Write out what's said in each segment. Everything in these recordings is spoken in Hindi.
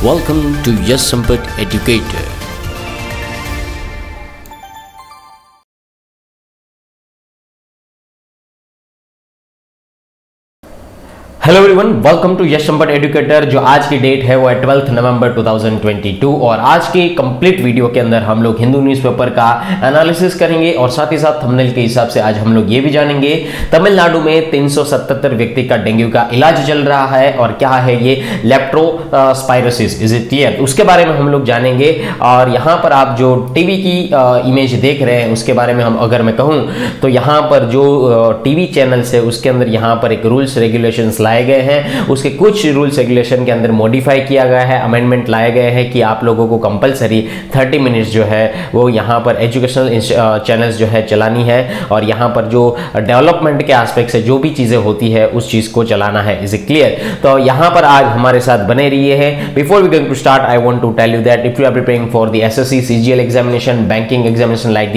Welcome to Yes Sampat Educator. Hello everyone, welcome to Yash Sampat educator. जो आज की डेट है वो है 12 नवंबर 2022 और आज के कंप्लीट वीडियो के अंदर हम लोग हिंदू न्यूज़पेपर का एनालिसिस करेंगे और साथ ही साथ थंबनेल के हिसाब से आज हम लोग ये भी जानेंगे तमिलनाडु में 377 व्यक्ति का डेंगू का इलाज चल रहा है और क्या है ये लेप्टोस्पायरोसिस, इज इट क्लियर, उसके बारे में हम लोग जानेंगे। और यहाँ पर आप जो टीवी की इमेज देख रहे हैं उसके बारे में हम अगर मैं कहूँ तो यहाँ पर जो टीवी चैनल्स है उसके अंदर यहाँ पर एक रूल्स रेगुलेशंस लाए गए हैं, उसके कुछ रूल्स रेगुलेशन के अंदर मॉडिफाई किया गया है, अमेंडमेंट लाए गए हैं कि आप लोगों को कंपलसरी 30 मिनट्स जो है वो यहाँ पर एजुकेशनल चैनल्स जो है चलानी है और यहाँ पर जो डेवलपमेंट के एस्पेक्ट से जो भी चीज़ें होती है उस चीज़ को चलाना है। Is it clear? तो यहाँ पर आज हमारे साथ बने रहिए हैं। Before we going to start I want to tell you that if you are preparing for the SSC CGL examination, banking examination like the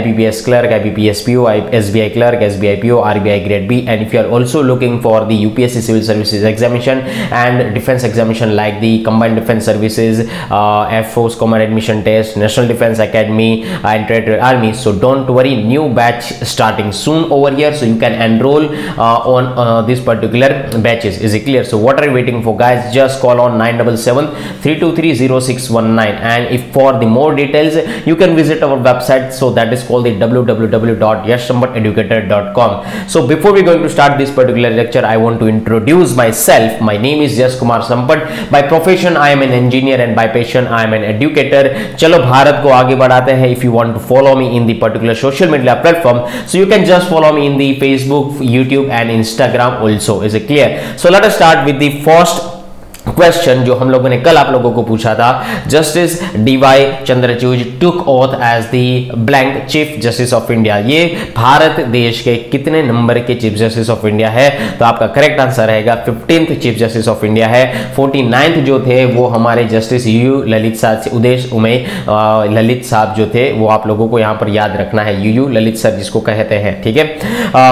IBPS clerk, IBPS PO, SBI clerk, SBI PO, RBI grade B, and if you are also looking for the UPSC civil services examination and defense examination like the combined defense services, Air Force command admission test, National Defense Academy and Territorial Army, so don't worry, new batch starting soon over here, so you can enroll on this particular batches. Is it clear? So what are you waiting for, guys? Just call on 9773230619 and if for the more details you can visit our website, so that is called the www.yashsampateducator.com. So before we going to start this particular lecture, I want to introduce myself. My name is Yash Kumar Sampat. By profession I am an engineer and by passion I am an educator. चलो भारत को आगे बढ़ाते हैं. If you want to follow me in the particular social media platform, so you can just follow me in the Facebook, YouTube and Instagram also. Is it clear? So let us start with the first question जो हम लोगों ने कल आप लोगों को पूछा था। Justice DY Chandrachud took oath as the blank chief justice of India. ये भारत देश के कितने नंबर के चीफ जस्टिस ऑफ इंडिया है? तो आपका करेक्ट आंसर रहेगा 15th chief justice of India है। 49th जो थे वो हमारे जस्टिस UU ललित साहब, उदेश उमय ललित साहब जो थे वो आप लोगों को यहाँ पर याद रखना है, UU ललित सर जिसको कहते हैं, ठीक है।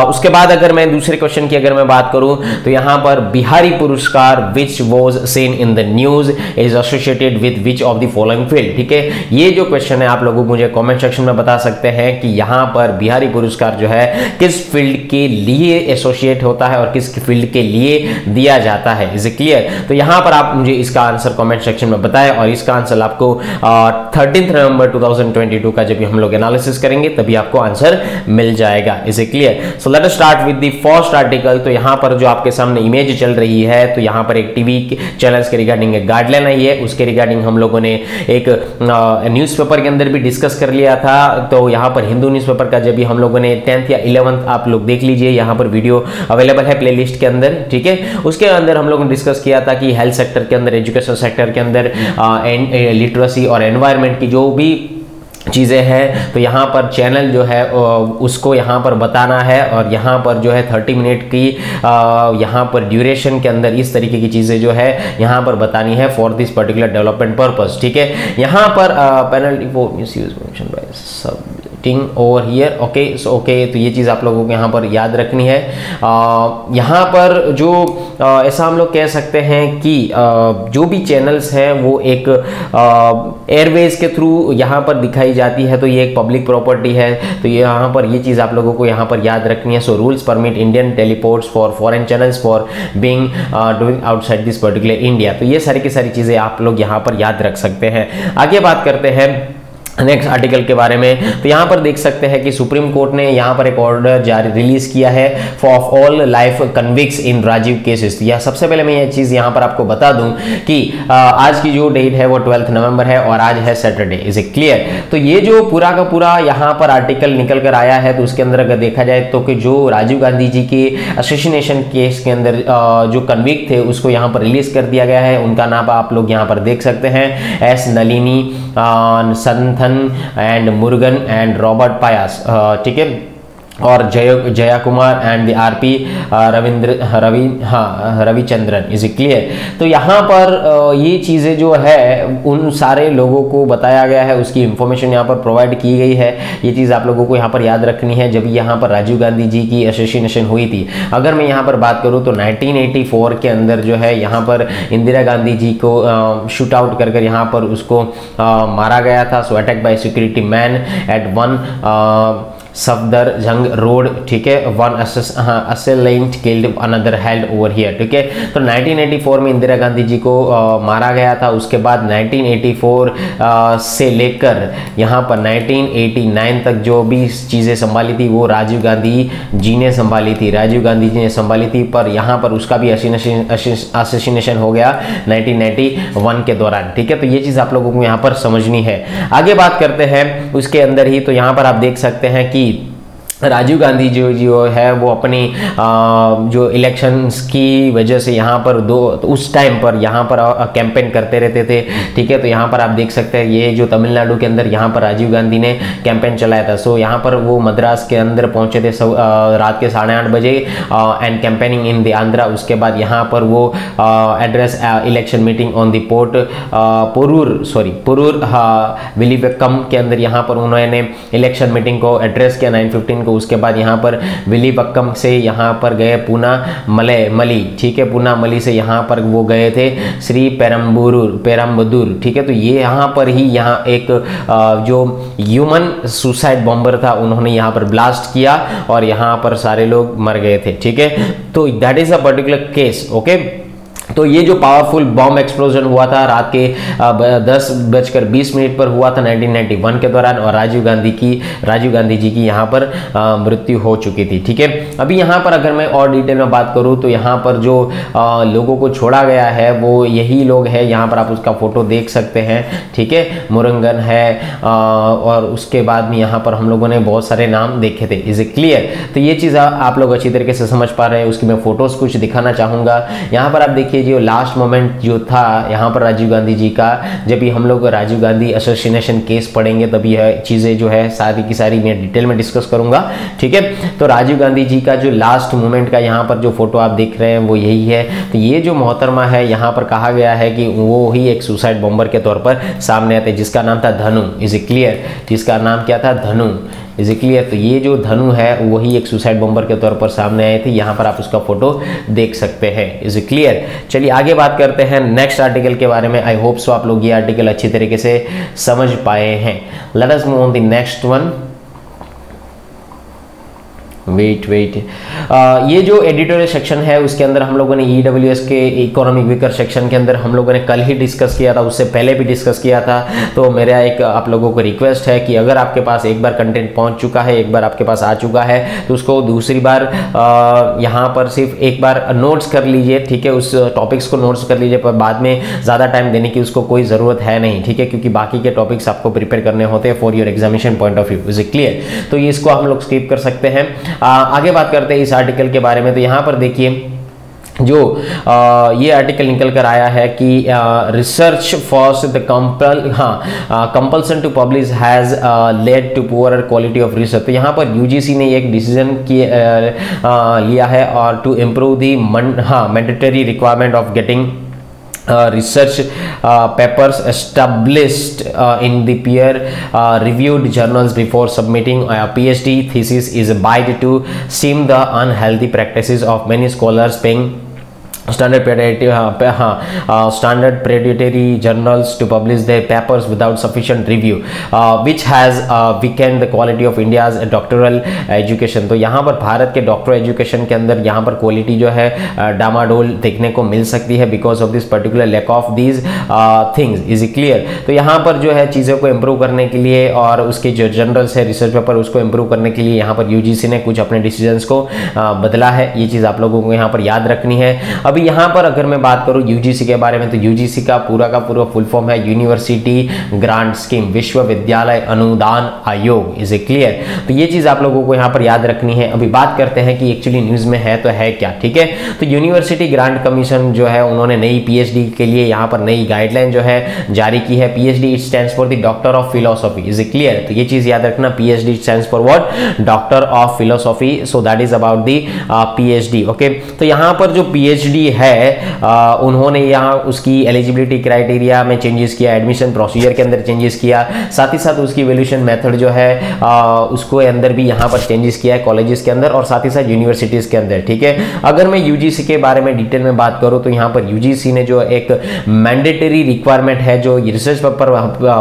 उसके बाद अगर मैं दूसरे क्वेश्चन की अगर मैं बात करूं तो यहाँ पर बिहारी पुरस्कार which was seen in the news is associated with which of the following field, ठीक है। ये जो क्वेश्चन है आप लोगों को मुझे कमेंट सेक्शन में बता सकते हैं कि यहाँ पर बिहारी पुरस्कार जो है किस फील्ड के लिए एसोसिएट होता है और किस फील्ड के लिए दिया जाता है। Is it clear? तो यहाँ पर आप मुझे इसका आंसर कमेंट सेक्शन में बताएं और इसका आंसर आपको 13 नवंबर 2022 का जब हम लोग एनालिसिस करेंगे तभी आपको आंसर मिल जाएगा। Is it clear? So let us start with the first article. तो यहाँ पर जो आपके सामने इमेज चल रही है तो यहाँ पर एक टीवी चैनल्स के रिगार्डिंग एक गाइडलाइन आई है, उसके रिगार्डिंग हम लोगों ने एक न्यूज़पेपर के अंदर भी डिस्कस कर लिया था। तो यहाँ पर हिंदू न्यूज़पेपर का जब भी हम लोगों ने 10th या 11th आप लोग देख लीजिए, यहाँ पर वीडियो अवेलेबल है प्लेलिस्ट के अंदर, ठीक है। उसके अंदर हम लोगों ने डिस्कस किया था कि हेल्थ सेक्टर के अंदर, एजुकेशन सेक्टर के अंदर लिटरेसी और एनवायरनमेंट की जो भी चीज़ें हैं तो यहाँ पर चैनल जो है उसको यहाँ पर बताना है और यहाँ पर जो है 30 मिनट की यहाँ पर ड्यूरेशन के अंदर इस तरीके की चीज़ें जो है यहाँ पर बतानी है for this particular development purpose, ठीक है। यहाँ पर penalty for misuse by submitting over here, okay. So okay, तो ये चीज़ आप लोगों को यहाँ पर याद रखनी है। यहाँ पर जो ऐसा हम लोग कह सकते हैं कि जो भी चैनल्स हैं वो एक एयरवेज के थ्रू यहाँ पर दिखाई जाती है तो ये एक पब्लिक प्रॉपर्टी है, तो ये यहाँ पर ये चीज़ आप लोगों को यहाँ पर याद रखनी है। So rules permit Indian teleports for foreign channels for being doing outside this particular India. तो ये सारी की सारी चीज़ें आप लोग यहाँ पर याद रख सकते हैं। आगे बात करते हैं नेक्स्ट आर्टिकल के बारे में। तो यहाँ पर देख सकते हैं कि सुप्रीम कोर्ट ने यहाँ पर एक ऑर्डर जारी रिलीज किया है for all life convicts in Rajiv cases. या सबसे पहले मैं ये चीज़ यहाँ पर आपको बता दूं कि आज की जो डेट है वो 12 नवंबर है और आज है सैटरडे। Is it clear? तो ये जो पूरा का पूरा यहाँ पर आर्टिकल निकल कर आया है तो उसके अंदर अगर देखा जाए तो कि जो राजीव गांधी जी के असोसिनेशन केस के अंदर जो कन्विक्ट थे उसको यहाँ पर रिलीज कर दिया गया है। उनका नाम आप लोग यहाँ पर देख सकते हैं, S Nalini, Santhan and Murugan and Robert Payas, ठीक है। और Jayakumar and the RP Ravichandran. Is it clear? तो यहाँ पर ये चीज़ें जो है उन सारे लोगों को बताया गया है, उसकी इंफॉर्मेशन यहाँ पर प्रोवाइड की गई है। ये चीज़ आप लोगों को यहाँ पर याद रखनी है। जब यहाँ पर राजीव गांधी जी की असोसिनेशन हुई थी, अगर मैं यहाँ पर बात करूँ तो 1984 के अंदर जो है यहाँ पर इंदिरा गांधी जी को शूट आउट कर यहाँ पर उसको मारा गया था। So attack by security man at one Safdarjung road, ठीक है। One assailant killed another held over here, ठीक है। तो 1984 में इंदिरा गांधी जी को मारा गया था। उसके बाद 1984 से लेकर यहाँ पर 1989 तक जो भी चीज़ें संभाली थी वो राजीव गांधी जी ने संभाली थी, राजीव गांधी जी ने संभाली थी। पर यहाँ पर उसका भी असोसिनेशन हो गया 1991 के दौरान, ठीक है। तो ये चीज़ आप लोगों को यहाँ पर समझनी है। आगे बात करते हैं उसके अंदर ही, तो यहाँ पर आप देख सकते हैं कि राजीव गांधी जो है वो अपनी जो इलेक्शंस की वजह से यहाँ पर उस टाइम पर यहाँ पर कैंपेन करते रहते थे, ठीक है। तो यहाँ पर आप देख सकते हैं ये जो तमिलनाडु के अंदर यहाँ पर राजीव गांधी ने कैंपेन चलाया था। सो यहाँ पर वो मद्रास के अंदर पहुँचे थे रात के 8:30 बजे end campaigning in the Andhra. उसके बाद यहाँ पर वो address election meeting on the Porur Villivakkam के अंदर यहाँ पर उन्होंने इलेक्शन मीटिंग को एड्रेस किया 9:15 को। उसके बाद यहाँ पर विलीवक्कम से यहाँ पर गए पूना मली, ठीक है। पूना मली से यहाँ पर वो गए थे श्री पेरम्बदूर, ठीक है। तो ये यहाँ पर ही यहाँ एक जो ह्यूमन सुसाइड बॉम्बर था उन्होंने यहाँ पर ब्लास्ट किया और यहाँ पर सारे लोग मर गए थे, ठीक है। तो that is a particular case, okay. तो ये जो पावरफुल बॉम्ब एक्सप्लोजन हुआ था रात के 10:20 पर हुआ था 1991 के दौरान, और राजीव गांधी जी की यहाँ पर मृत्यु हो चुकी थी, ठीक है। अभी यहाँ पर अगर मैं और डिटेल में बात करूँ तो यहाँ पर जो लोगों को छोड़ा गया है वो यही लोग हैं। यहाँ पर आप उसका फोटो देख सकते हैं, ठीक है। मुरंगन है और उसके बाद में यहाँ पर हम लोगों ने बहुत सारे नाम देखे थे। Is it clear? तो ये चीज़ आप लोग अच्छी तरीके से समझ पा रहे हैं। उसकी मैं फोटोज कुछ दिखाना चाहूँगा। यहाँ पर आप देखिए जो लास्ट मोमेंट जो था यहाँ पर राजीव गांधी जी का, जब भी हम लोग राजीव गांधी असोसिनेशन केस पढ़ेंगे तभी यह चीज़ें जो है सारी की सारी मैं डिटेल में डिस्कस करूंगा, ठीक है। तो राजीव गांधी जी का जो लास्ट मोमेंट का यहाँ पर जो फोटो आप देख रहे हैं वो यही है। तो ये जो मोहतरमा है यहाँ पर कहा गया है कि वो ही एक सुसाइड बॉम्बर के तौर पर सामने आते, जिसका नाम था धनु। Is it clear? जिसका नाम क्या था? धनु। Is it clear? तो ये जो धनु है वही एक सुसाइड बॉम्बर के तौर पर सामने आए थे। यहाँ पर आप उसका फोटो देख सकते हैं। Is it clear? चलिए आगे बात करते हैं नेक्स्ट आर्टिकल के बारे में। आई होप सो आप लोग ये आर्टिकल अच्छी तरीके से समझ पाए हैं। Let us move on the next one. Wait ये जो एडिटोरियल सेक्शन है उसके अंदर हम लोगों ने EWS के इकोनॉमिक वीकर सेक्शन के अंदर हम लोगों ने कल ही डिस्कस किया था, उससे पहले भी डिस्कस किया था। तो मेरा एक आप लोगों को रिक्वेस्ट है कि अगर आपके पास एक बार कंटेंट पहुंच चुका है, एक बार आपके पास आ चुका है, तो उसको दूसरी बार यहाँ पर सिर्फ एक बार नोट्स कर लीजिए, ठीक है। उस टॉपिक्स को नोट्स कर लीजिए, पर बाद में ज़्यादा टाइम देने की उसको कोई ज़रूरत है नहीं, ठीक है, क्योंकि बाकी के टॉपिक्स आपको प्रिपेयर करने होते हैं for your examination point of view. Is it clear? तो इसको हम लोग स्किप कर सकते हैं। आगे बात करते हैं इस आर्टिकल के बारे में। तो यहाँ पर देखिए जो ये आर्टिकल निकल कर आया है कि research forces the compulsion to publish has led to poorer quality of research. तो यहाँ पर UGC ने एक डिसीजन लिया है और to improve the mandatory requirement of getting research papers established in the peer reviewed journals before submitting a PhD thesis is a bid to stem the unhealthy practices of many scholars paying standard predatory journals to publish their papers without sufficient review, which has weakened the quality of India's doctoral education। तो यहाँ पर भारत के डॉक्टर एजुकेशन के अंदर यहाँ पर क्वालिटी जो है डामाडोल देखने को मिल सकती है because of this particular lack of these things. Is it clear? तो यहाँ पर जो है चीज़ों को इम्प्रूव करने के लिए और उसके जो जर्नल्स है रिसर्च पेपर उसको इम्प्रूव करने के लिए यहाँ पर UGC ने कुछ अपने डिसीजंस को बदला है। ये चीज़ आप लोगों को यहाँ पर याद रखनी है। अब अभी यहाँ पर अगर मैं बात करूँ यूजीसी के बारे में, तो यूजीसी का पूरा फुल फॉर्म है यूनिवर्सिटी ग्रांट स्कीम, विश्वविद्यालय अनुदान आयोग। Is a clear? तो ये चीज आप लोगों को यहाँ पर याद रखनी है। अभी बात करते हैं कि एक्चुअली न्यूज में है तो है क्या, ठीक है। तो यूनिवर्सिटी ग्रांट कमीशन जो है उन्होंने नई पीएचडी के लिए यहाँ पर नई गाइडलाइन जो है जारी की है। PhD it stands for the doctor of philosophy. Is it clear? तो ये चीज याद रखना, PhD stands for what? Doctor of philosophy. So that is about the PhD. Okay, तो यहाँ पर जो पीएचडी है उन्होंने यहाँ उसकी एलिजिबिलिटी क्राइटेरिया में चेंजेस किया, एडमिशन प्रोसीजर के अंदर चेंजेस किया, साथ ही साथ उसकी वैल्यूएशन मेथड जो है उसको अंदर भी यहाँ पर चेंजेस किया है कॉलेजेस के अंदर और साथ ही साथ यूनिवर्सिटीज के अंदर, ठीक है। अगर मैं यूजीसी के बारे में डिटेल में बात करूँ तो यहाँ पर यूजीसी ने जो एक मैंडेटरी रिक्वायरमेंट है जो रिसर्च पेपर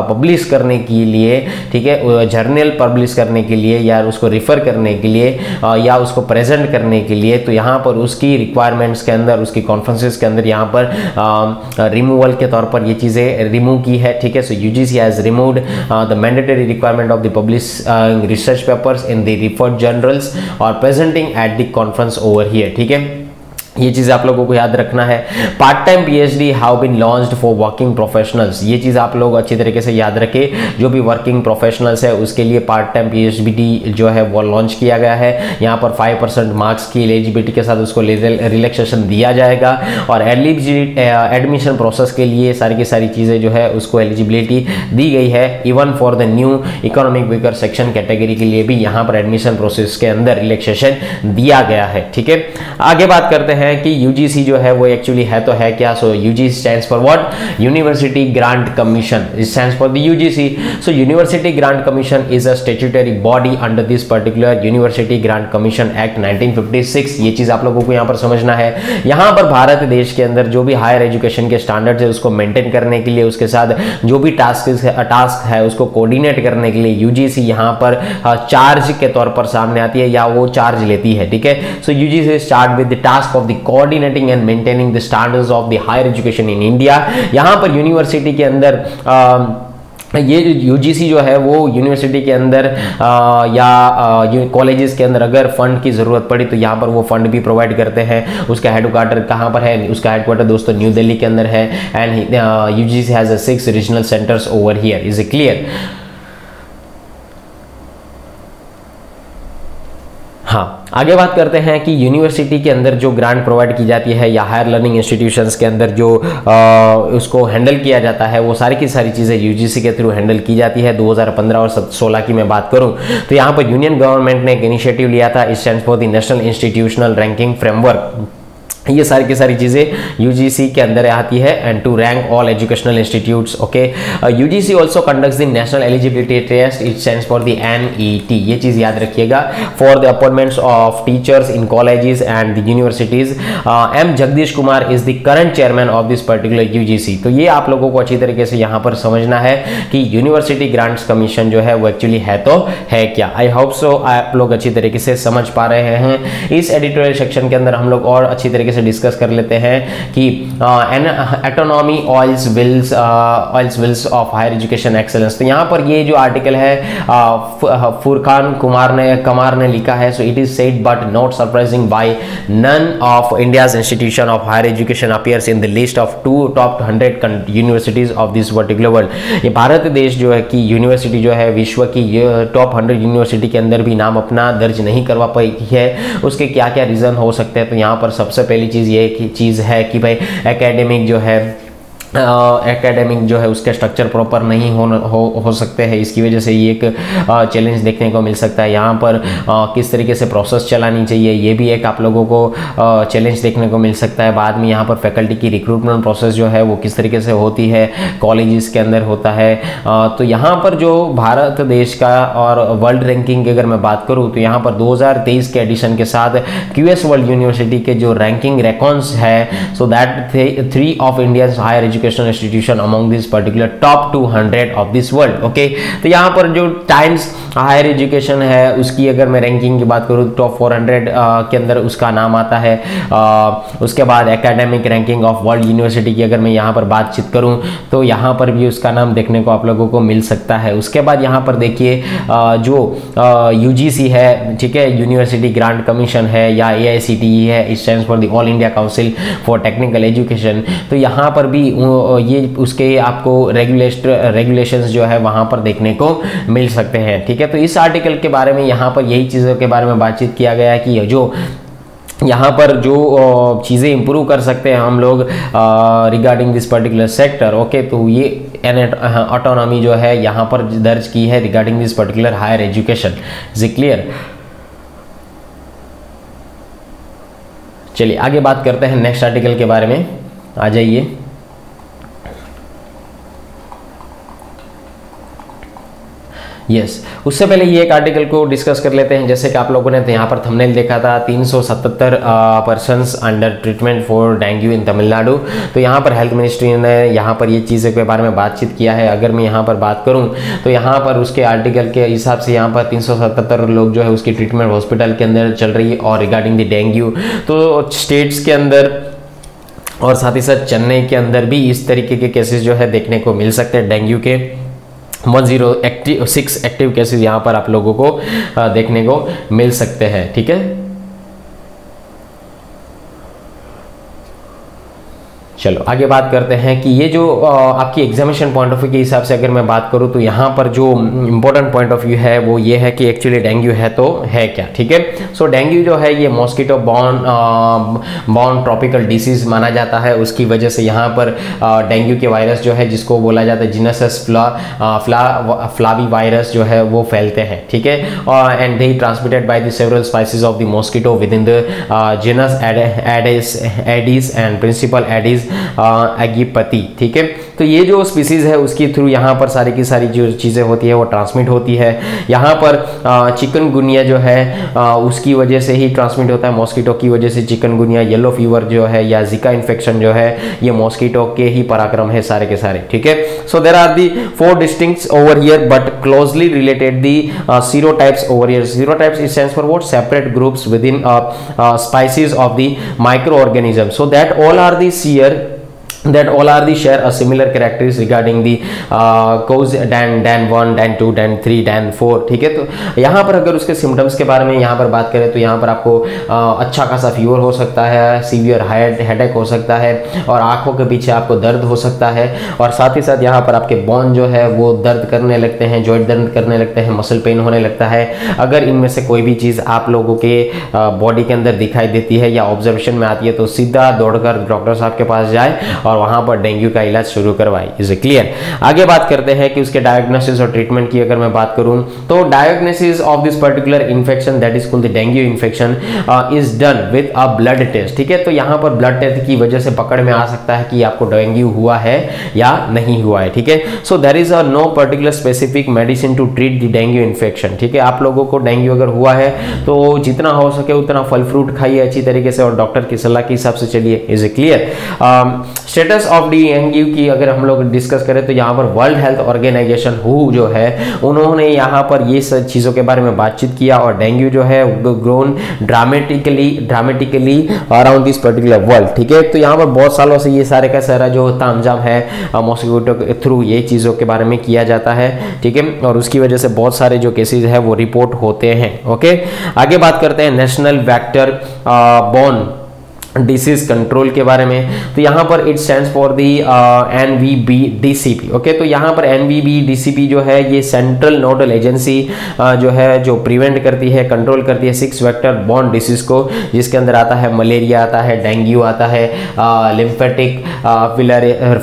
पब्लिश करने के लिए, ठीक है, जर्नल पब्लिश करने के लिए या उसको रिफर करने के लिए या उसको प्रेजेंट करने के लिए, तो यहाँ पर उसकी रिक्वायरमेंट्स के अंदर, उसकी कॉन्फ्रेंसेस के अंदर यहाँ पर रिमूवल के तौर पर ये चीज़ें रिमूव की है, ठीक है। So UGC has removed the mandatory requirement of the publish research papers in the refereed journals और presenting at the conference over here, ठीक है। ये चीज़ आप लोगों को याद रखना है। Part time PhD have been launched for working professionals. ये चीज़ आप लोग अच्छी तरीके से याद रखें, जो भी वर्किंग प्रोफेशनल्स है उसके लिए पार्ट टाइम पीएचडी जो है वो लॉन्च किया गया है। यहाँ पर 5% मार्क्स की एलिजिबिलिटी के साथ उसको रिलैक्सेशन दिया जाएगा और एडमिशन प्रोसेस के लिए सारी की सारी चीज़ें जो है उसको एलिजिबिलिटी दी गई है। Even for the new economic weaker section category के लिए भी यहाँ पर एडमिशन प्रोसेस के अंदर रिलैक्सेशन दिया गया है, ठीक है। आगे बात करते हैं कि यूजीसी जो है वो एक्चुअली है तो है क्या। So UGC stands for what? University grant Commission. It stands for the UGC. So University grant Commission is a statutory body under this particular University Grant Commission act 1956। ये चीज आप लोगों को यहाँ पर समझना है। यहाँ पर भारत देश के अंदर जो भी हायर एजुकेशन के स्टैंडर्ड्स है उसको मेंटेन करने के लिए, उसके साथ जो भी टास्क है उसको कोऑर्डिनेट करने के लिए यूजीसी यहाँ पर चार्ज के तौर पर सामने आती है या वो चार्ज लेती है, ठीक है। So UGC start with the task of the coordinating and maintaining the standards of the higher education in India। यहाँ पर यूनिवर्सिटी के अंदर ये यूजीसी जो है वो यूनिवर्सिटी के अंदर या कॉलेजेस के अंदर अगर फंड की ज़रूरत पड़ी तो यहाँ पर वो फंड भी प्रोवाइड करते हैं। उसका हेडक्वार्टर कहाँ पर है? उसका हेडक्वार्टर दोस्तों न्यू दिल्ली के अंदर है and UGC has 6 regional centres over here. Is it clear? हाँ, आगे बात करते हैं कि यूनिवर्सिटी के अंदर जो ग्रांट प्रोवाइड की जाती है या हायर लर्निंग इंस्टीट्यूशंस के अंदर जो उसको हैंडल किया जाता है वो सारी की सारी चीज़ें यूजीसी के थ्रू हैंडल की जाती है। 2015 और 16 की मैं बात करूं तो यहाँ पर यूनियन गवर्नमेंट ने एक इनिशिएटिव लिया था, it stands for the national institutional ranking framework. ये सारी की सारी चीज़ें यूजीसी के अंदर आती है and to rank all educational institutes. Okay, UGC also conducts the national eligibility test, it stands for the NET. ये चीज़ याद रखिएगा। For the appointments of teachers in colleges and the universities, M Jagdish Kumar is the current chairman of this particular UGC. तो ये आप लोगों को अच्छी तरीके से यहाँ पर समझना है कि यूनिवर्सिटी ग्रांट्स कमीशन जो है वो एक्चुअली है तो है क्या। आई होप सो आप लोग अच्छी तरीके से समझ पा रहे हैं। इस एडिटोरियल सेक्शन के अंदर हम लोग और अच्छी तरीके से डिस्कस कर लेते हैं कि autonomy oils wills of higher education excellence. तो यहाँ पर ये जो आर्टिकल है फुरकान कमार ने लिखा है। So it is sad but not surprising why none of India's institution of higher education appears in the list of top 100 universities of this particular world. ये भारत देश जो है कि यूनिवर्सिटी जो है विश्व की टॉप 100 यूनिवर्सिटी के अंदर भी नाम अपना दर्ज नहीं करवा पाई है। उसके क्या क्या रीजन हो सकते हैं? तो यहाँ पर सबसे पहली चीज़ ये चीज़ है कि भाई एकेडमिक जो है उसके स्ट्रक्चर प्रॉपर नहीं हो सकते हैं। इसकी वजह से ये एक चैलेंज देखने को मिल सकता है। यहाँ पर किस तरीके से प्रोसेस चलानी चाहिए ये भी एक आप लोगों को चैलेंज देखने को मिल सकता है। बाद में यहाँ पर फैकल्टी की रिक्रूटमेंट प्रोसेस जो है वो किस तरीके से होती है, कॉलेजेस के अंदर होता है। तो यहाँ पर जो भारत देश का और वर्ल्ड रैंकिंग की अगर मैं बात करूँ तो यहाँ पर 2023 के एडिशन के साथ क्यूएस वर्ल्ड यूनिवर्सिटी के जो रैंकिंग रेकॉर्ड्स है, so that 3 of India's higher education educational institution among this particular top 200 of this world. Okay, तो यहाँ पर जो टाइम्स हायर एजुकेशन है उसकी अगर मैं रैंकिंग की बात करूँ टॉप 400 के अंदर उसका नाम आता है। उसके बाद academic ranking of world university की अगर मैं यहाँ पर बातचीत करूँ तो यहाँ पर भी उसका नाम देखने को आप लोगों को मिल सकता है। उसके बाद यहाँ पर देखिए जो UGC है, ठीक है, यूनिवर्सिटी ग्रांट कमीशन है, या AICTE है, it stands for the all India council for technical education. तो यहाँ पर भी ये उसके आपको रेगुलेशंस जो है वहाँ पर देखने को मिल सकते हैं। ठीक है, तो इस आर्टिकल के बारे में यहाँ पर यही चीज़ों के बारे में बातचीत किया गया है कि जो यहाँ पर जो चीज़ें इंप्रूव कर सकते हैं हम लोग regarding this particular sector. Okay, तो ये ऑटोनॉमी जो है यहाँ पर दर्ज की है regarding this particular higher education. Is it clear? चलिए आगे बात करते हैं नेक्स्ट आर्टिकल के बारे में। आ जाइए। यस, उससे पहले ये एक आर्टिकल को डिस्कस कर लेते हैं। जैसे कि आप लोगों ने तो यहाँ पर थंबनेल देखा था 377 persons under treatment for dengue in Tamil Nadu. तो यहाँ पर हेल्थ मिनिस्ट्री ने यहाँ पर ये चीज़ों के बारे में बातचीत किया है। अगर मैं यहाँ पर बात करूँ तो यहाँ पर उसके आर्टिकल के हिसाब से यहाँ पर 377 लोग जो है उसकी ट्रीटमेंट हॉस्पिटल के अंदर चल रही है और रिगार्डिंग द डेंगू। तो स्टेट्स के अंदर और साथ ही साथ चेन्नई के अंदर भी इस तरीके के केसेस जो है देखने को मिल सकते हैं। डेंगू के 106 एक्टिव केसेस यहाँ पर आप लोगों को देखने को मिल सकते हैं। ठीक है, चलो आगे बात करते हैं कि ये जो आपकी एग्जामिनेशन पॉइंट ऑफ व्यू के हिसाब से अगर मैं बात करूँ तो यहाँ पर जो इंपॉर्टेंट पॉइंट ऑफ व्यू है वो ये है कि एक्चुअली डेंगू है तो है क्या। ठीक है, सो डेंगू जो है ये मॉस्किटो बॉर्न ट्रॉपिकल डिसीज माना जाता है। उसकी वजह से यहाँ पर डेंगू के वायरस जो है जिसको बोला जाता है जीनस फ्लावी वायरस जो है वो फैलते हैं। ठीक है, and they transmitted by the several species of the mosquito within the genus Aedes and principal Aedes aegypti. ठीक है, तो ये जो स्पीसीज है उसके थ्रू यहाँ पर सारी की सारी जो चीज़ें होती है वो ट्रांसमिट होती है। यहाँ पर चिकनगुनिया जो है उसकी वजह से ही ट्रांसमिट होता है, मॉस्किटो की वजह से चिकनगुनिया, येलो फीवर जो है या जिका इन्फेक्शन जो है ये मॉस्किटो के ही पराक्रम है सारे के सारे। ठीक है, so there are the 4 distincts over here but closely related the serotypes over here. Serotypes it stands for what? Separate groups within species of the microorganism, so that all are the share a similar characteristics regarding the cause dan 1 dan 2 dan 3 dan 4। ठीक है, तो यहाँ पर अगर उसके सिम्टम्स के बारे में यहाँ पर बात करें तो यहाँ पर आपको अच्छा खासा फीवर हो सकता है, सीवियर हेडेक हो सकता है और आंखों के पीछे आपको दर्द हो सकता है और साथ ही साथ यहाँ पर आपके बोन जो है वो दर्द करने लगते हैं, जॉइंट दर्द करने लगते हैं, मसल पेन होने लगता है। अगर इनमें से कोई भी चीज़ आप लोगों के बॉडी के अंदर दिखाई देती है या ऑब्जर्वेशन में आती है तो सीधा दौड़कर डॉक्टर साहब के पास जाए और वहां पर डेंगू का इलाज शुरू करवाए। Is it clear? आगे बात करते हैं कि उसके डायग्नोसिस और ट्रीटमेंट की अगर मैं बात करूं तो diagnosis of this particular infection that is called the dengue infection is done with a blood test. ठीक है, तो यहां पर ब्लड टेस्ट की वजह से पकड़ में आ सकता है कि आपको डेंगू हुआ है या नहीं हुआ है। ठीक है, so there is a no particular specific medicine to treat the dengue infection. ठीक है, आप लोगों को डेंगू अगर हुआ है तो जितना हो सके उतना फल फ्रूट खाइए अच्छी तरीके से और डॉक्टर की सलाह के हिसाब से चलिए। Is it clear? Status of dengue की अगर हम लोग डिस्कस करें तो यहाँ पर वर्ल्ड हेल्थ ऑर्गेनाइजेशन WHO जो है उन्होंने यहाँ पर ये सब चीज़ों के बारे में बातचीत किया और डेंगू जो है grown dramatically around this particular world. ठीक है, तो यहाँ पर बहुत सालों से ये सारे का सारा जो तामझाम है मॉस्किटो के थ्रू ये चीज़ों के बारे में किया जाता है। ठीक है, और उसकी वजह से बहुत सारे जो केसेस है वो रिपोर्ट होते हैं। ओके, आगे बात करते हैं national vector borne disease control के बारे में। तो यहाँ पर it stands for the NVBDCP। Okay, तो यहाँ पर NVBDCP जो है ये सेंट्रल नोडल एजेंसी जो है जो प्रिवेंट करती है, कंट्रोल करती है 6 वेक्टर बॉर्न डिसीज को, जिसके अंदर आता है मलेरिया, आता है डेंगू, आता है लिम्फेटिक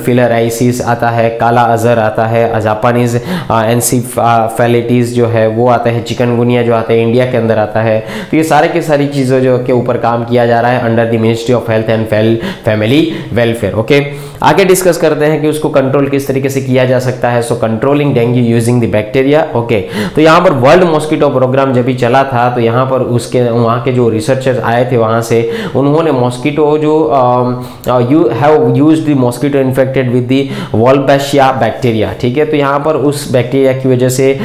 फिलराइसिस, आता है काला अजहर, आता है जापानीज एनसीफेलिटीज जो है वो आता है, चिकनगुनिया जो आता है इंडिया के अंदर आता है। तो ये सारे की सारी चीज़ों जो के ऊपर काम किया जा रहा है under the ministry of health and family welfare. Okay, आगे डिस्कस करते हैं कि उसको कंट्रोल किस तरीके से किया जा सकता है। So controlling dengue using the bacteria. Okay, तो यहाँ पर वर्ल्ड मॉस्किटो प्रोग्राम जब भी चला था तो यहाँ पर उसके वहाँ के जो रिसर्चर्स आए थे वहाँ से, उन्होंने मॉस्किटो जो you have used the mosquito infected with the Wolbachia bacteria, ठीक है। तो यहाँ पर उस बैक्टीरिया की वजह से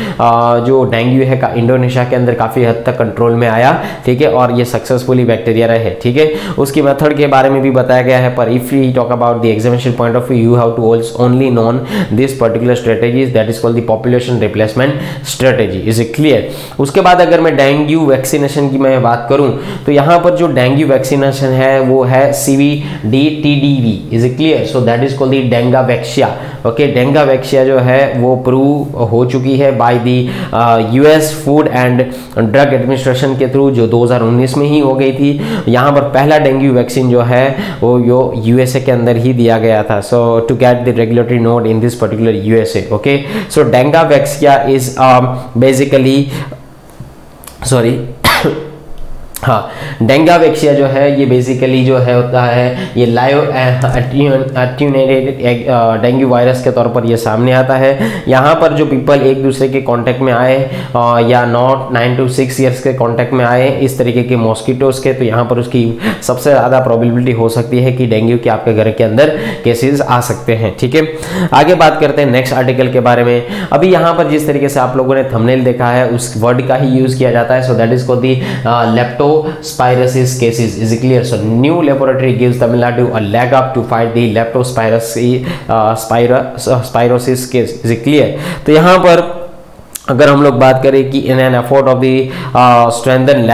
जो डेंगू है का इंडोनेशिया के अंदर काफ़ी हद तक कंट्रोल में आया, ठीक है, और ये सक्सेसफुली बैक्टीरिया रहे, ठीक है। उसकी मेथड के बारे में भी बताया गया है, पर if we talk about the examination point of view, you have to also only known this particular strategy, that is called the population replacement strategy. Is it clear? उसके बाद अगर मैं डेंगू वैक्सीनेशन की मैं बात करूं तो यहाँ पर जो डेंगू वैक्सीनेशन है वो है CVD-TDV। Is it clear? So that is called the Dengvaxia. Okay, Dengvaxia जो है वो प्रूव हो चुकी है by the US food and drug administration के थ्रू, जो 2019 में ही हो गई थी। यहाँ पर पहला डेंगू वैक्सीन जो है वो USA के अंदर ही दिया गया था। So to get the regulatory note in this particular USA। Okay, so Dengvaxia is basically sorry हाँ, डेंगावैक्सिया जो है ये बेसिकली जो है होता है ये लाइव अट्यूनेटेड डेंगू वायरस के तौर पर ये सामने आता है। यहाँ पर जो पीपल एक दूसरे के कांटेक्ट में आए या नॉट 9 to 6 ईयर्स के कांटेक्ट में आए इस तरीके के मॉस्किटोज के, तो यहाँ पर उसकी सबसे ज़्यादा प्रोबेबिलिटी हो सकती है कि डेंगू के आपके घर के अंदर केसेस आ सकते हैं, ठीक है। आगे बात करते हैं नेक्स्ट आर्टिकल के बारे में। अभी यहाँ पर जिस तरीके से आप लोगों ने थंबनेल देखा है उस वर्ड का ही यूज किया जाता है। So that is called the leptospirosis cases. Is it clear? So new laboratory gives Tamil Nadu a leg up to fight the leptospirosis case. Is it clear? तो यहाँ पर अगर हम लोग बात करें कि in an effort of the strengthen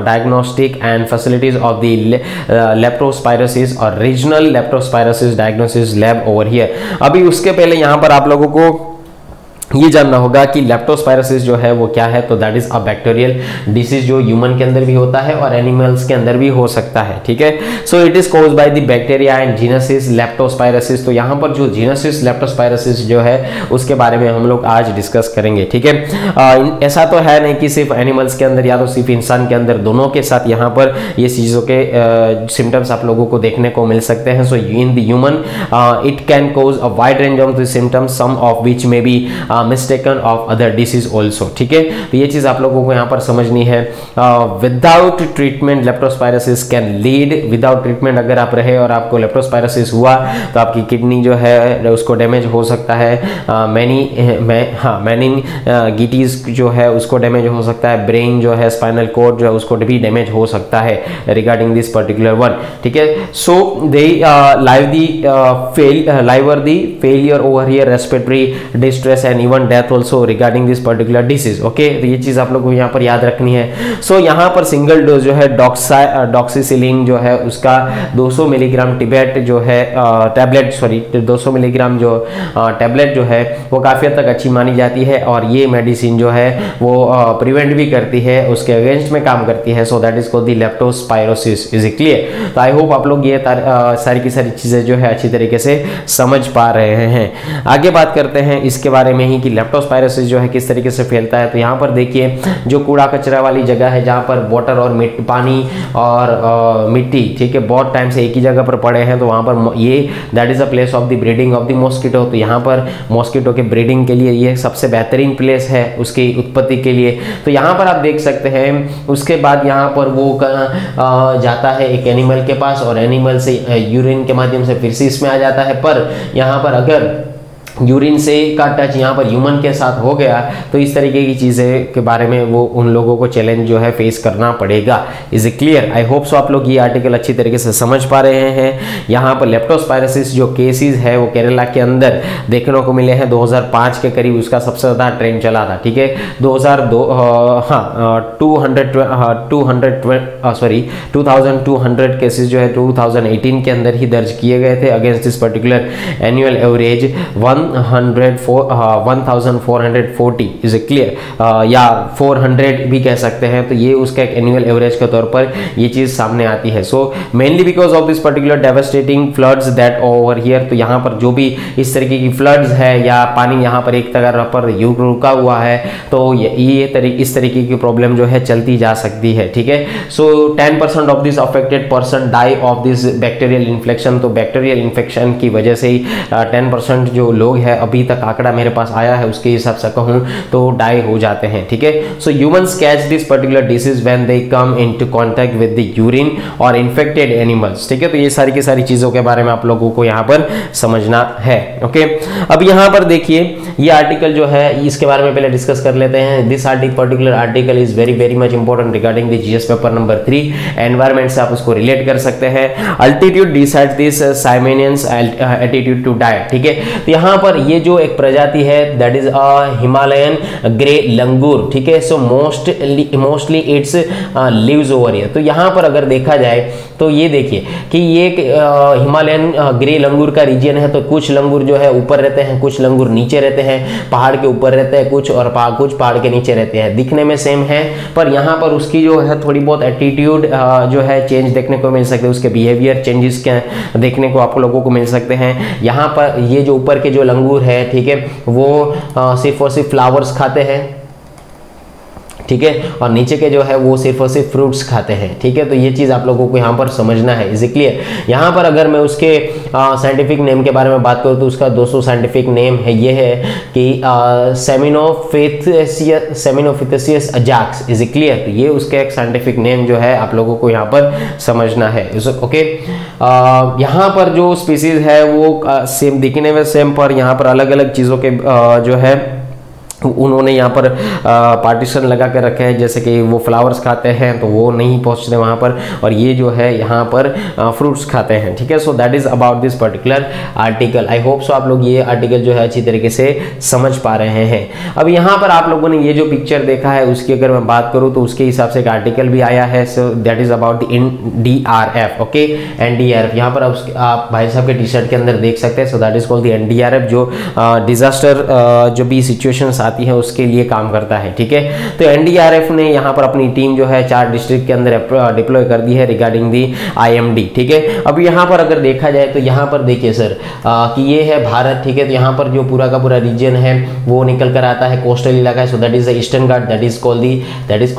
diagnostic and facilities of the leptospirosis और regional leptospirosis diagnosis lab over here. अभी उसके पहले यहाँ पर आप लोगों को ये जानना होगा कि लेप्टोस्पायरोसिस जो है वो क्या है। तो that is a bacterial disease जो ह्यूमन के अंदर भी होता है और एनिमल्स के अंदर भी हो सकता है, ठीक है। So it is caused by the bacteria and genesis leptospirosis. तो यहाँ पर जो जीनसिस लेप्टोस्पायरोसिस जो है उसके बारे में हम लोग आज डिस्कस करेंगे, ठीक है। ऐसा तो है नहीं कि सिर्फ एनिमल्स के अंदर या तो सिर्फ इंसान के अंदर, दोनों के साथ यहाँ पर ये चीज़ों के सिम्टम्स आप लोगों को देखने को मिल सकते हैं। So in the human it can cause a wide range of the symptoms, some of which may be mistaken of other disease also, ठीक है। तो ये चीज आप लोगों को यहाँ पर समझनी है। Without treatment leptospirosis can lead, without treatment अगर आप रहे और आपको लेप्टोस्पायरोसिस हुआ तो आपकी किडनी जो है उसको डैमेज हो सकता है, मेनिंगिटीज जो है उसको डैमेज हो सकता है, ब्रेन जो है स्पाइनल कॉर्ड जो है उसको भी डैमेज हो सकता है रिगार्डिंग दिस पर्टिकुलर वन, ठीक है। So they liver the failure over here respiratory distress and even death also regarding this particular disease. Okay, तो ये चीज आप लोगों को यहाँ पर याद रखनी है। सो यहाँ पर सिंगल डोज जो है डॉक्सीसिलिन जो है उसका 200 मिलीग्राम टिबेट जो है टैबलेट 200 मिलीग्राम जो टैबलेट जो है वो काफ़ी हद तक अच्छी मानी जाती है और ये मेडिसिन जो है वो प्रिवेंट भी करती है, उसके अगेंस्ट में काम करती है। So that is called the leptospirosis. Is it clear? तो आई होप आप लोग ये सारी की सारी चीज़ें जो है अच्छी तरीके से समझ पा रहे हैं। आगे बात करते हैं इसके बारे में ही कि लेप्टोस्पायरोसिस जो है किस तरीके से फैलता है। तो यहाँ पर देखिए जो कूड़ा कचरा वाली जगह है जहाँ पर वाटर और पानी और मिट्टी, ठीक है, बहुत टाइम से एक ही जगह पर पड़े हैं, तो वहाँ पर ये that is a place of the breeding of the mosquito. तो यहाँ पर मॉस्किटो के ब्रीडिंग के लिए ये सबसे बेहतरीन प्लेस है उसकी उत्पत्ति के लिए। तो यहाँ पर आप देख सकते हैं उसके बाद यहाँ पर वो जाता है एक एनिमल के पास और एनिमल से यूरिन के माध्यम से फिर से इसमें आ जाता है। पर यहाँ पर अगर यूरिन से का टच यहाँ पर ह्यूमन के साथ हो गया तो इस तरीके की चीज़ें के बारे में वो उन लोगों को चैलेंज जो है फेस करना पड़ेगा। Is it clear? I hope so आप लोग ये आर्टिकल अच्छी तरीके से समझ पा रहे हैं। यहाँ पर लेप्टोस्पायरोसिस जो केसेस है वो केरला के अंदर देखने को मिले हैं 2005 के करीब, उसका सबसे ज़्यादा ट्रेंड चला था, ठीक है। 2200 केसेस जो है 2018 के अंदर ही दर्ज किए गए थे against this particular annual average 1 1440 is clear, या 400 भी कह सकते हैं। तो ये उसका एक एनुअल एवरेज के तौर पर ये चीज सामने आती है। So mainly because of this particular devastating floods that over here, तो यहाँ पर जो भी इस तरीके की फ्लड्स है या पानी यहाँ पर एक तरह पर रुका हुआ है, तो इस तरीके की प्रॉब्लम जो है चलती जा सकती है, ठीक है। So 10% of this affected person die of this bacterial infection, तो बैक्टीरियल इन्फेक्शन की वजह से ही 10% जो लोग हैं, अभी तक आंकड़ा मेरे पास आया है उसके हिसाब से कहूँ तो डाई हो जाते हैं, ठीक है। So humans catch this particular disease when they come into contact with the urine और इन्फेक्टेड एनिमल्स, ठीक है। तो ये सारी की सारी चीजों के बारे में आप लोगों को यहाँ पर समझना है, ओके। अब यहाँ पर देखिए ये आर्टिकल जो है इसके बारे में पहले डिस्कस कर लेते हैं। This particular article is very much important regarding the GS paper number 3, environment से आप उसको रिलेट कर सकते हैं। Altitude decides this simians attitude to diet, ठीक है। तो यहाँ पर ये जो एक प्रजाति है that is a Himalayan grey langur, ठीक है। So mostly it's lives over here. तो यहाँ पर अगर देखा जाए तो ये देखिए कि ये हिमालयन ग्रे लंगूर का रीजन है। तो कुछ लंगूर जो है ऊपर रहते हैं, कुछ लंगूर नीचे रहते हैं, पहाड़ के ऊपर रहते हैं कुछ, और कुछ पहाड़ के नीचे रहते हैं। दिखने में सेम है पर यहाँ पर उसकी जो है थोड़ी बहुत एटीट्यूड जो है चेंज देखने को मिल सकते हैं, उसके बिहेवियर चेंजेस के देखने को आप लोगों को मिल सकते हैं। यहाँ पर ये जो ऊपर के जो लंगूर है, ठीक है, वो सिर्फ और सिर्फ फ्लावर्स खाते हैं, ठीक है, और नीचे के जो है वो सिर्फ और सिर्फ फ्रूट्स खाते हैं, ठीक है। तो ये चीज आप लोगों को यहाँ पर समझना है, इज क्लियर। यहाँ पर अगर मैं उसके साइंटिफिक नेम के बारे में बात करूँ तो उसका दोस्तों साइंटिफिक नेम है ये है कि सेमिनोफिथेसियस अजाक्स, इज क्लियर। तो ये उसका एक साइंटिफिक नेम जो है आप लोगों को यहाँ पर समझना है, ओके। यहाँ पर जो स्पीसीज है वो सेम दिखने में सेम, पर यहाँ पर अलग अलग चीज़ों के जो है उन्होंने यहाँ पर पार्टीशन लगा के रखे हैं, जैसे कि वो फ्लावर्स खाते हैं तो वो नहीं पहुँचते वहाँ पर, और ये जो है यहाँ पर फ्रूट्स खाते हैं, ठीक है। So that is about this particular article. I hope so आप लोग ये आर्टिकल जो है अच्छी तरीके से समझ पा रहे हैं। अब यहाँ पर आप लोगों ने ये जो पिक्चर देखा है उसकी अगर मैं बात करूँ तो उसके हिसाब से एक आर्टिकल भी आया है। So that is about the NDRF, okay. NDRF यहाँ पर आप भाई साहब के टी शर्ट के अंदर देख सकते हैं। सो that is called the NDRF, जो डिजास्टर जो भी सिचुएशन आती है उसके लिए काम करता है, ठीक है। तो एनडीआरएफ ने यहाँ पर अपनी टीम जो है 4 डिस्ट्रिक्ट के अंदर डिप्लॉय कर दी है रिगार्डिंग दी IMD, ठीक है। अब यहाँ पर अगर देखा जाए तो यहाँ पर देखिए सर कि ये है भारत, ठीक है। तो यहाँ पर जो पूरा का पूरा रीजन है वो निकल कर आता है कोस्टल इलाका है। So that is the Eastern Ghat, that is called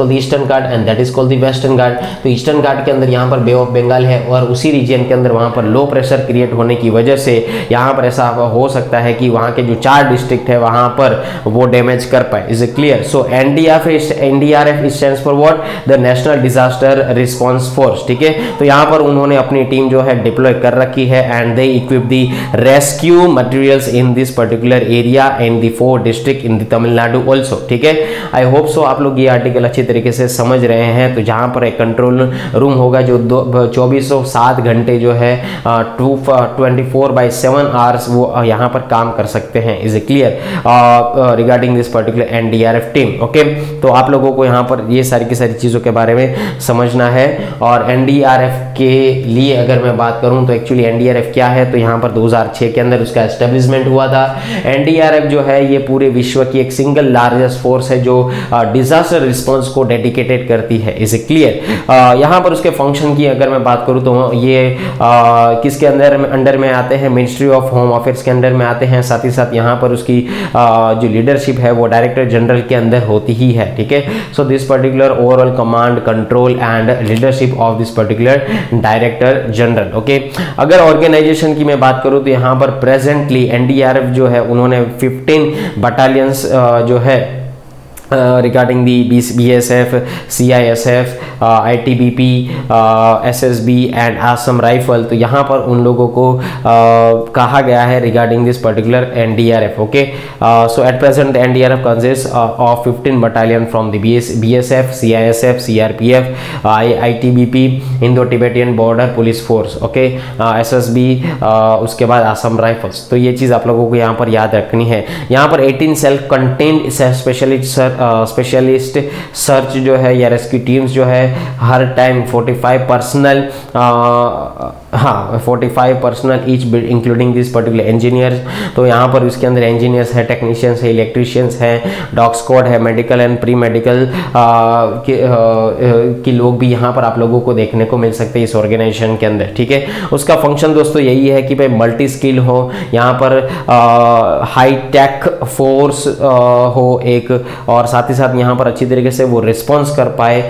the Eastern Ghat and that is called the Western Ghat. तो ईस्टर्न घाट के अंदर यहाँ पर बे ऑफ बंगाल है और उसी रीजन के अंदर वहाँ पर लो प्रेशर क्रिएट होने की वजह से यहाँ पर ऐसा हो सकता है कि वहाँ के जो 4 डिस्ट्रिक्ट है वहाँ पर वो डैमेज कर पाए, is clear. So NDRF stands for what, the national disaster response force, ठीक है। तो यहाँ पर उन्होंने अपनी टीम जो है डिप्लॉय कर रखी है and they equip the rescue materials in this particular area in the 4 district in the Tamil Nadu also, ठीक है। आई होप सो आप लोग ये आर्टिकल अच्छी तरीके से समझ रहे हैं। तो जहाँ पर एक कंट्रोल रूम होगा जो 2407 घंटे जो है 24/7 आवर्स वो यहाँ पर काम कर सकते हैं, is clear, regarding this particular NDRF team, okay. तो आप लोगों को यहाँ पर ये सारी की सारी चीज़ों के बारे में समझना है। और NDRF के लिए अगर मैं बात करूँ तो एक्चुअली NDRF क्या है, तो यहाँ पर 2006 के अंदर उसका एस्टेब्लिशमेंट हुआ था। NDRF जो है ये पूरे विश्व की एक सिंगल लार्जेस्ट फोर्स है जो डिजास्टर रिस्पॉन्स को डेडिकेटेड करती है, इज क्लियर। यहाँ पर उसके फंक्शन की अगर मैं बात करूँ तो ये किसके अंडर में आते हैं, मिनिस्ट्री ऑफ होम अफेयर्स के अंडर में आते हैं। साथ ही साथ यहाँ पर उसकी जो लीडरशिप है वो डायरेक्टर जनरल के अंदर होती ही है, ठीक है। So this particular overall command control and leadership of this particular director general, okay. अगर ऑर्गेनाइजेशन की मैं बात करूं तो यहाँ पर प्रेजेंटली NDRF जो है उन्होंने 15 बटालियंस जो है regarding the BSF, CISF, ITBP, SSB and Assam rifle. तो यहाँ पर उन लोगों को कहा गया है regarding this particular NDRF, okay. So at present NDRF consists of 15 battalion from the BSF, CISF, CRPF, ITBP, Indo-Tibetan Border Police Force, okay, SSB, उसके बाद असम राइफल्स। तो ये चीज़ आप लोगों को यहाँ पर याद रखनी है। यहाँ पर 18 सेल्फ कंटेन्ड स्पेशलिस्ट सर्च जो है या रेस्क्यू टीम्स जो है हर टाइम 45 पर्सनल हाँ 45 personal each including this particular engineers. तो यहाँ पर इसके अंदर इंजीनियर्स है, टेक्नीशियंस है, इलेक्ट्रीशियंस है, डॉग स्क्वाड है, मेडिकल एंड प्री मेडिकल के लोग भी यहाँ पर आप लोगों को देखने को मिल सकते हैं इस ऑर्गेनाइजेशन के अंदर। ठीक है, उसका फंक्शन दोस्तों यही है कि भाई मल्टी स्किल हो, यहाँ पर हाई टेक फोर्स हो एक, और साथ ही साथ यहाँ पर अच्छी तरीके से वो रिस्पॉन्स कर पाए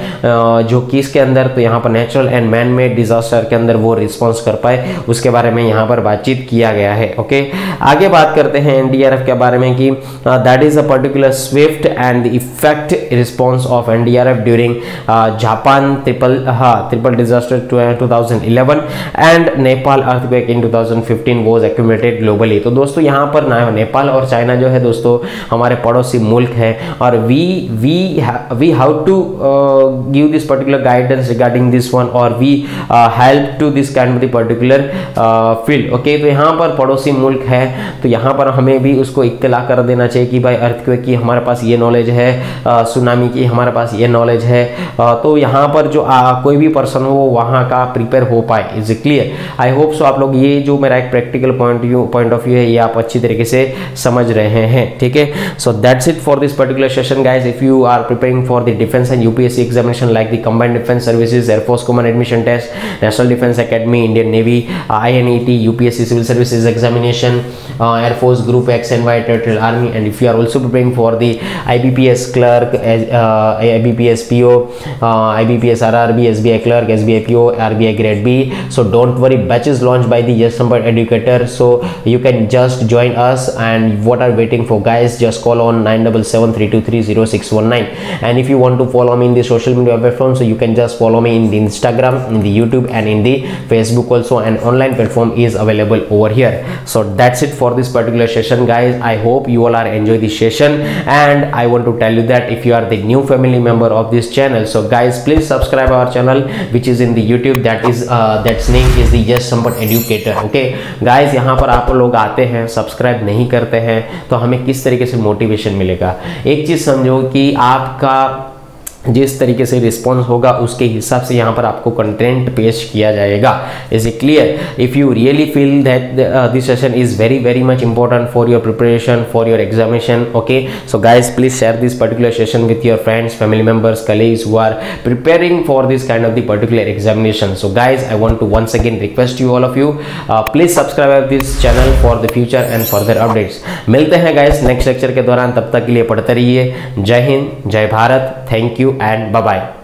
जो कि इसके अंदर, तो यहाँ पर natural and man made disaster के अंदर वो रिस्पॉन्स कर पाए, उसके बारे में यहाँ पर बातचीत किया गया है। ओके, आगे बात करते हैं एनडीआरएफ के बारे में कि that is a particular Swift and effect response of NDRF during Japan triple disaster 2011 and Nepal earthquake in 2015 was accumulated globally. तो दोस्तों यहाँ पर नेपाल और चाइना जो है दोस्तों हमारे पड़ोसी मुल्क है, और we how to give this particular guidance regarding this one, और we help to this kind of the particular field. Okay, तो यहाँ पर पड़ोसी मुल्क है, तो यहाँ पर हमें भी उसको इत्तला कर देना चाहिए कि भाई अर्थक्वेक की हमारे पास ये नॉलेज है, सुनामी की हमारे पास ये नॉलेज है, तो यहाँ पर जो कोई भी पर्सन हो वहाँ का प्रिपेयर हो पाए। Is clear? I hope so आप लोग ये जो मेरा एक प्रैक्टिकल पॉइंट ऑफ व्यू है ये आप अच्छी तरीके से समझ रहे हैं। ठीक है, so that's it for this particular session guys. If you are preparing for the defence and UPSC examination like the combined defence services, air force common admission test, national defence academy, Indian navy, INET, UPSC civil services examination, Air Force Group X and Y, Territorial Army, and if you are also preparing for the IBPS clerk, IBPS PO, IBPS RRB, SBI clerk, SBI PO, RBI grade B, so don't worry, batches launched by the Yes Sampat Educator, so you can just join us. And what are waiting for guys, just call on 9773230619. And if you want to follow me in the social media platform, so you can just follow me in the Instagram, in the YouTube and in the Facebook also, and online platform is available over here. So that's it for this particular session guys. I hope you all are enjoy this session, and I want to tell you that if you are the new family member of this channel, so guys please subscribe our channel which is in the YouTube, that is that's name is the Yes Sampat Educator. Okay guys, यहाँ पर आप लोग आते हैं सब्सक्राइब नहीं करते हैं तो हमें किस तरीके से मोटिवेशन मिलेगा? एक चीज समझो कि आपका जिस तरीके से रिस्पॉन्स होगा उसके हिसाब से यहाँ पर आपको कंटेंट पेश किया जाएगा। Is it clear? If you really feel that this session is very much important for your preparation for your examination, okay, so guys please share this particular session with your friends, family members, colleagues who are preparing for this kind of the particular examination. So guys I want to once again request you all of you please subscribe this channel for the future and further updates. मिलते हैं गाइज नेक्स्ट लेक्चर के दौरान, तब तक के लिए पढ़ते रहिए। जय हिंद, जय Bharat, thank you and bye bye।